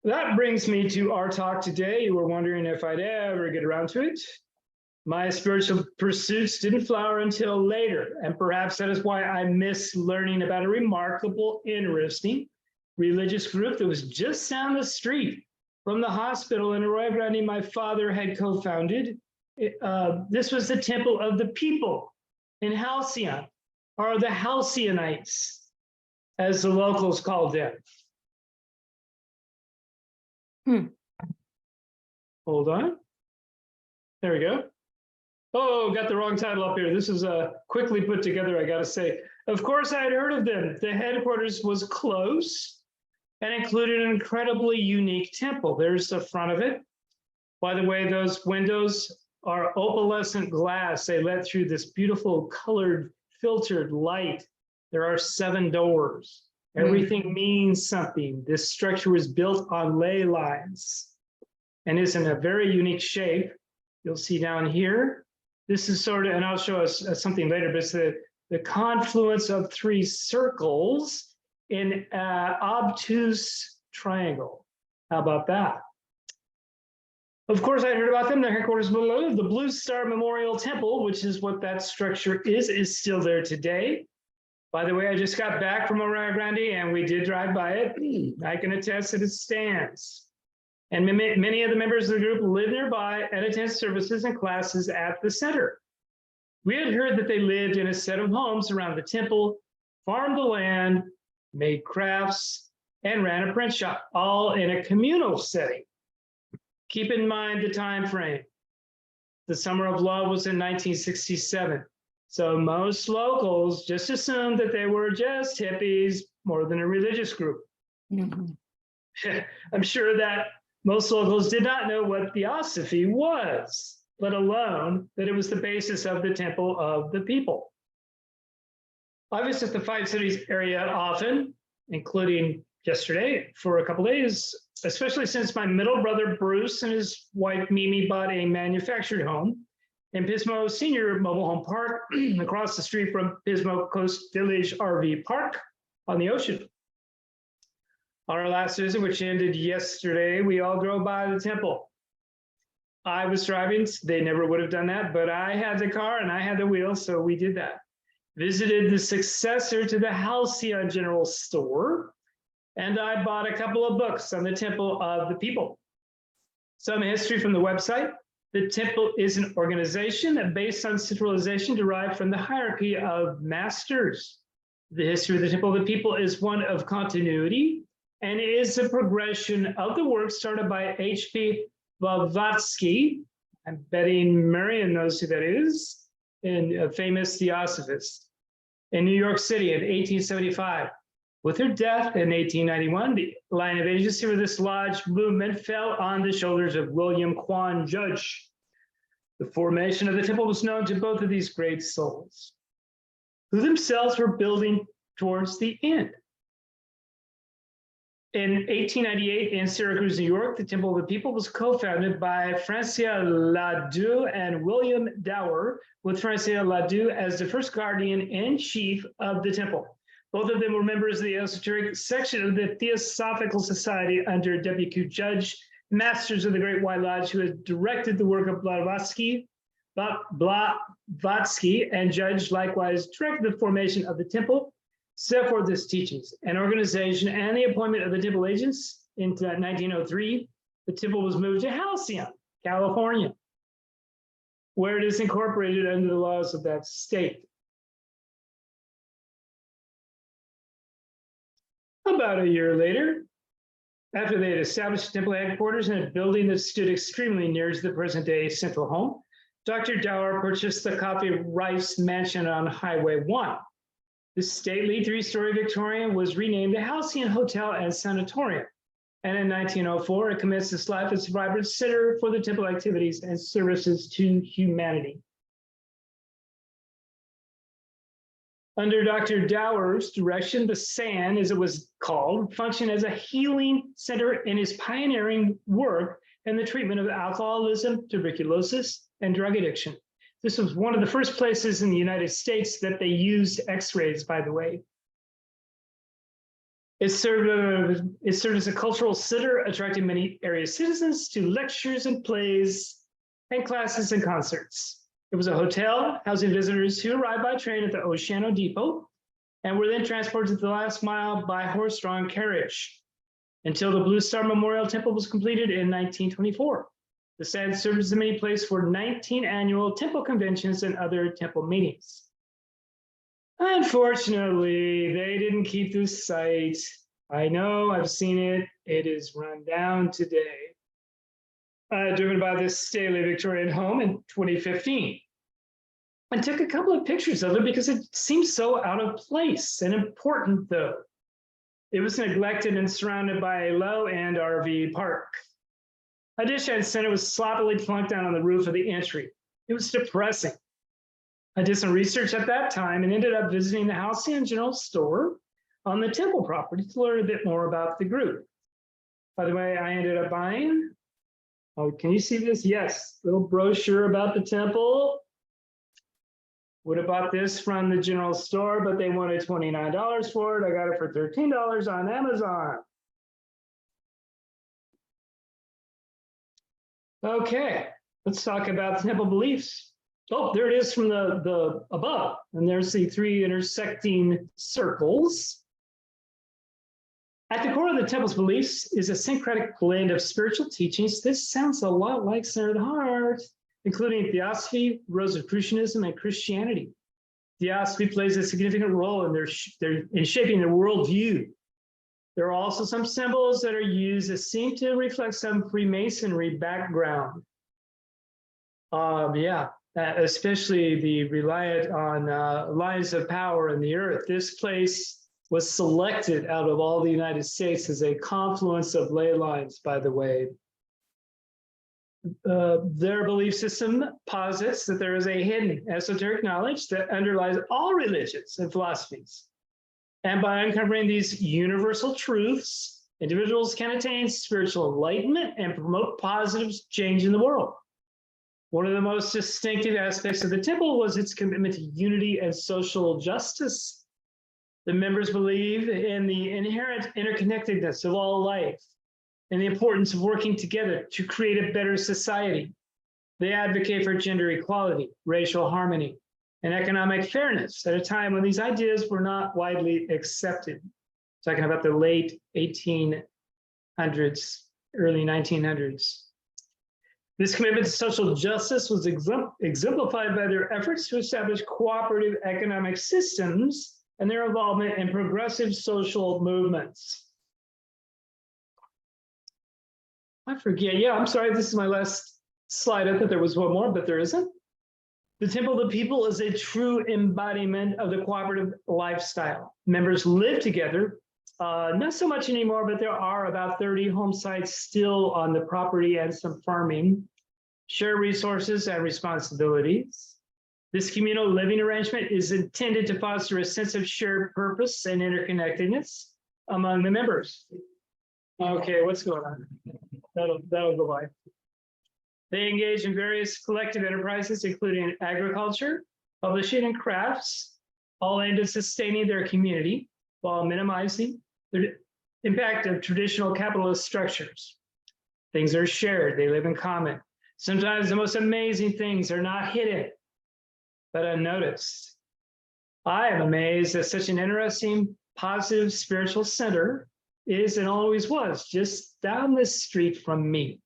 That brings me to our talk today. You were wondering if I'd ever get around to it. My spiritual pursuits didn't flower until later, and perhaps that is why I miss learning about a remarkable, interesting religious group that was just down the street from the hospital in Arroyo Grande my father had co-founded. This was the Temple of the People in Halcyon, or the Halcyonites, as the locals called them. Hold on. There we go. Oh, got the wrong title up here. This is quickly put together, I got to say. Of course, I had heard of them. The headquarters was close and included an incredibly unique temple. There's the front of it. By the way, those windows are opalescent glass. They let through this beautiful colored filtered light. There are 7 doors. Everything means something. This structure was built on ley lines and is in a very unique shape. You'll see down here. This is sort of, and I'll show us something later, but it's the confluence of 3 circles in an obtuse triangle. How about that? Of course, I heard about them. Their headquarters below the Blue Star Memorial Temple, which is what that structure is still there today. By the way, I just got back from Arroyo Grande and we did drive by it. I can attest that it stands. And many of the members of the group live nearby and attend services and classes at the center. We had heard that they lived in a set of homes around the temple, farmed the land, made crafts, and ran a print shop, all in a communal setting. Keep in mind the time frame. The Summer of Love was in 1967. So most locals just assumed that they were just hippies more than a religious group. I'm sure that most locals did not know what Theosophy was, let alone that it was the basis of the Temple of the People. I visit the 5 cities area often, including yesterday for a couple days, especially since my middle brother Bruce and his wife Mimi bought a manufactured home in Pismo Senior Mobile Home Park across the street from Pismo Coast Village RV Park on the ocean. On our last visit, which ended yesterday, we all drove by the temple. I was driving, they never would have done that, but I had the car and I had the wheel, so we did that. Visited the successor to the Halcyon General Store, and I bought a couple of books on the Temple of the People. Some history from the website. The temple is an organization based on centralization derived from the hierarchy of masters. The history of the Temple of the People is one of continuity and is a progression of the work started by H.P. Blavatsky. I'm betting Marion knows who that is, and a famous theosophist in New York City in 1875. With her death in 1891, the line of agency for this lodge movement fell on the shoulders of William Quan Judge. The formation of the temple was known to both of these great souls, who themselves were building towards the end. In 1898 in Syracuse, New York, the Temple of the People was co-founded by Francia Ladeau and William Dower, with Francia Ladeau as the first guardian-in-chief of the temple. Both of them were members of the esoteric section of the Theosophical Society under W.Q. Judge, masters of the Great White Lodge, who had directed the work of Blavatsky, and Judge likewise directed the formation of the temple, set forth its teachings and organization, and the appointment of the temple agents. In 1903, the temple was moved to Halcyon, California, where it is incorporated under the laws of that state. About a year later, after they had established temple headquarters in a building that stood extremely near to the present-day central home, Dr. Dower purchased the Coffee Rice Mansion on Highway 1. This stately 3-story Victorian was renamed the Halcyon Hotel and Sanatorium, and in 1904, it commenced its life as a vibrant center for the temple activities and services to humanity. Under Dr. Dower's direction, the SAN, as it was called, functioned as a healing center in his pioneering work in the treatment of alcoholism, tuberculosis, and drug addiction. This was one of the first places in the United States that they used X-rays, by the way. It served as a cultural center, attracting many area citizens to lectures and plays and classes and concerts. It was a hotel housing visitors who arrived by train at the Oceano Depot and were then transported to the last mile by horse-drawn carriage until the Blue Star Memorial Temple was completed in 1924. The site served as the meeting place for 19 annual temple conventions and other temple meetings. Unfortunately, they didn't keep this site. I know, I've seen it. It is run down today. Driven by this stately Victorian home in 2015. I took a couple of pictures of it because it seems so out of place and important, though. It was neglected and surrounded by a low-end RV park. A dish and center was sloppily plunked down on the roof of the entry. It was depressing. I did some research at that time and ended up visiting the Halcyon General Store on the temple property to learn a bit more about the group. By the way, I ended up buying, oh, can you see this? Yes, little brochure about the temple. Would have bought this from the general store, but they wanted $29 for it. I got it for $13 on Amazon. Okay, let's talk about the temple beliefs. Oh, there it is from the above. And there's the three intersecting circles. At the core of the temple's beliefs is a syncretic blend of spiritual teachings. This sounds a lot like Center of the Heart, including Theosophy, Rosicrucianism, and Christianity. Theosophy plays a significant role in shaping their worldview. There are also some symbols that are used that seem to reflect some Freemasonry background. Especially the reliant on lines of power in the earth. This place was selected out of all the United States as a confluence of ley lines, by the way. Their belief system posits that there is a hidden esoteric knowledge that underlies all religions and philosophies. And by uncovering these universal truths, individuals can attain spiritual enlightenment and promote positive change in the world. One of the most distinctive aspects of the temple was its commitment to unity and social justice. The members believe in the inherent interconnectedness of all life and the importance of working together to create a better society. They advocate for gender equality, racial harmony, and economic fairness at a time when these ideas were not widely accepted. Talking about the late 1800s, early 1900s. This commitment to social justice was exemplified by their efforts to establish cooperative economic systems and their involvement in progressive social movements. I forget, yeah, I'm sorry, this is my last slide. I thought there was one more, but there isn't. The Temple of the People is a true embodiment of the cooperative lifestyle. Members live together, not so much anymore, but there are about 30 home sites still on the property and some farming, share resources and responsibilities. This communal living arrangement is intended to foster a sense of shared purpose and interconnectedness among the members. Okay, what's going on? That'll go by. They engage in various collective enterprises, including agriculture, publishing, and crafts, all aimed at sustaining their community while minimizing the impact of traditional capitalist structures. Things are shared, they live in common. Sometimes the most amazing things are not hidden, but unnoticed. I am amazed that such an interesting, positive spiritual center is and always was just down the street from me.